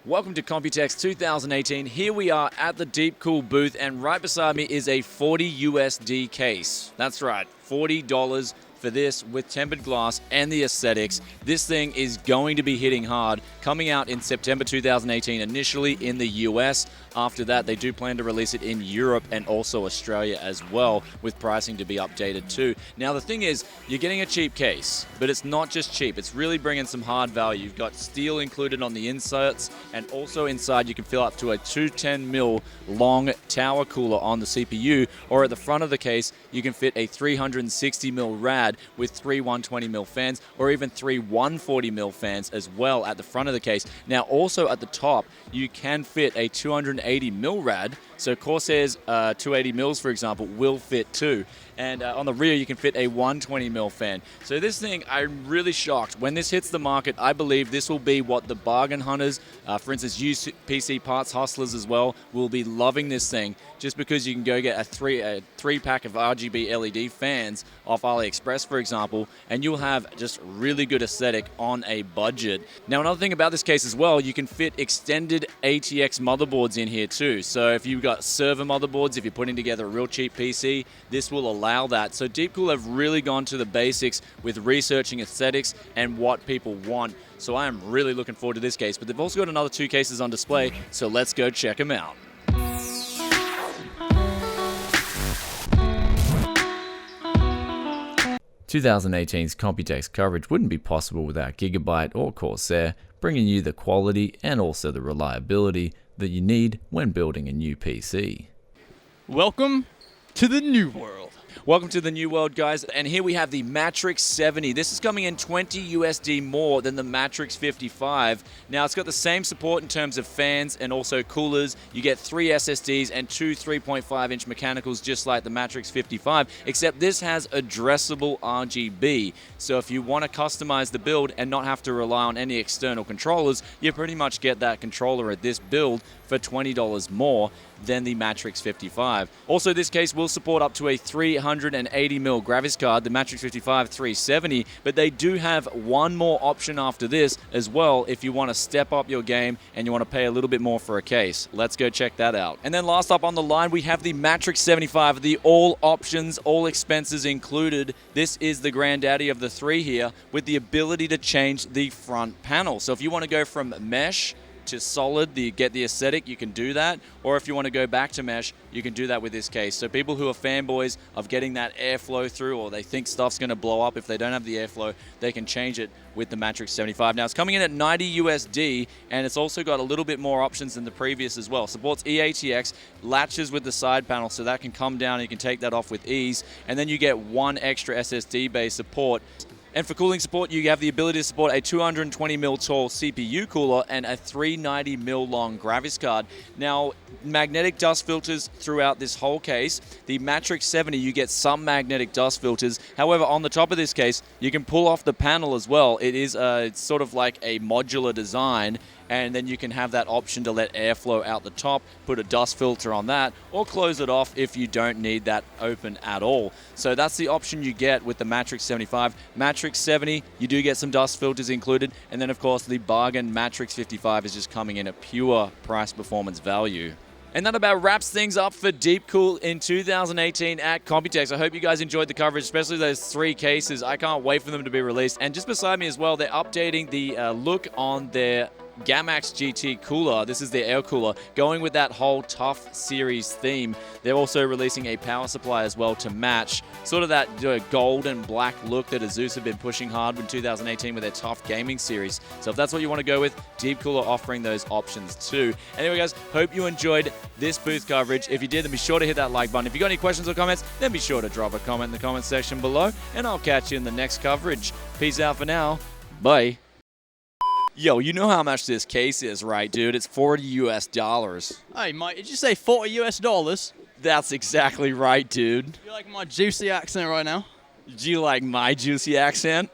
Welcome to Computex 2018. Here we are at the Deepcool booth, and right beside me is a 40 USD case. That's right, $40 for this with tempered glass and the aesthetics. This thing is going to be hitting hard, coming out in September 2018, initially in the US. After that, they do plan to release it in Europe and also Australia as well, with pricing to be updated too. Now, the thing is, you're getting a cheap case, but it's not just cheap. It's really bringing some hard value. You've got steel included on the inserts, and also inside you can fill up to a 210mm long tower cooler on the CPU, or at the front of the case, you can fit a 360mm rad with three 120mm fans, or even three 140mm fans as well at the front of the case. Now, also at the top, you can fit a 280mm rad. So Corsair's 280mm, for example, will fit too. And on the rear, you can fit a 120mm fan. So this thing, I'm really shocked. When this hits the market, I believe this will be what the bargain hunters, for instance, used PC parts hustlers as well, will be loving this thing, just because you can go get a three pack of RGB LED fans off AliExpress, for example, and you'll have just really good aesthetic on a budget. Now, another thing about this case as well, you can fit extended E-ATX motherboards in here too. So if you've got server motherboards, if you're putting together a real cheap PC, this will allow that. So Deepcool have really gone to the basics with researching aesthetics and what people want. So I am really looking forward to this case, but they've also got another two cases on display, so let's go check them out. 2018's Computex coverage wouldn't be possible without Gigabyte or Corsair, bringing you the quality and also the reliability that you need when building a new PC. Welcome to the new world. Welcome to the new world, guys, and here we have the Matrexx 70. This is coming in 20 USD more than the Matrexx 55. Now, it's got the same support in terms of fans and also coolers. You get 3 SSDs and 2 3.5-inch mechanicals, just like the Matrexx 55, except this has addressable RGB. So if you want to customize the build and not have to rely on any external controllers, you pretty much get that controller at this build for $20 more than the Matrexx 55. Also, this case will support up to a 380mm graphics card, the Matrexx 55 370, but they do have one more option after this as well if you want to step up your game and you want to pay a little bit more for a case. Let's go check that out. And then last up on the line, we have the Matrexx 75, the all options, all expenses included. This is the granddaddy of the three here, with the ability to change the front panel. So if you want to go from mesh to solid, get the aesthetic, you can do that. Or if you want to go back to mesh, you can do that with this case. So people who are fanboys of getting that airflow through, or they think stuff's going to blow up if they don't have the airflow, they can change it with the Matrexx 75. Now, it's coming in at 90 USD, and it's also got a little bit more options than the previous as well. Supports E-ATX, latches with the side panel, so that can come down and you can take that off with ease. And then you get one extra SSD-based support. And for cooling support, you have the ability to support a 220mm tall CPU cooler and a 390mm long graphics card. Now, magnetic dust filters throughout this whole case. The Matrexx 70, you get some magnetic dust filters. However, on the top of this case, you can pull off the panel as well. It is it's sort of like a modular design, and then you can have that option to let airflow out the top, put a dust filter on that, or close it off if you don't need that open at all. So that's the option you get with the Matrexx 75. Matrexx 70, you do get some dust filters included, and then of course the bargain Matrexx 55 is just coming in at pure price performance value. And that about wraps things up for Deepcool in 2018 at Computex. I hope you guys enjoyed the coverage, especially those three cases. I can't wait for them to be released. And just beside me as well, they're updating the look on their Gamax GT cooler. This is their air cooler, going with that whole Tough series theme. They're also releasing a power supply as well to match sort of that gold and black look that Asus have been pushing hard in 2018 with their Tough gaming series. So if that's what you want to go with, Deepcool are offering those options too. Anyway, guys, hope you enjoyed this booth coverage. If you did, then be sure to hit that like button. If you got any questions or comments, then be sure to drop a comment in the comment section below, and I'll catch you in the next coverage. Peace out for now. Bye. Yo, you know how much this case is, right, dude? It's $40 US. Hey, mate, did you say 40 US dollars? That's exactly right, dude. You like my juicy accent right now? Do you like my juicy accent?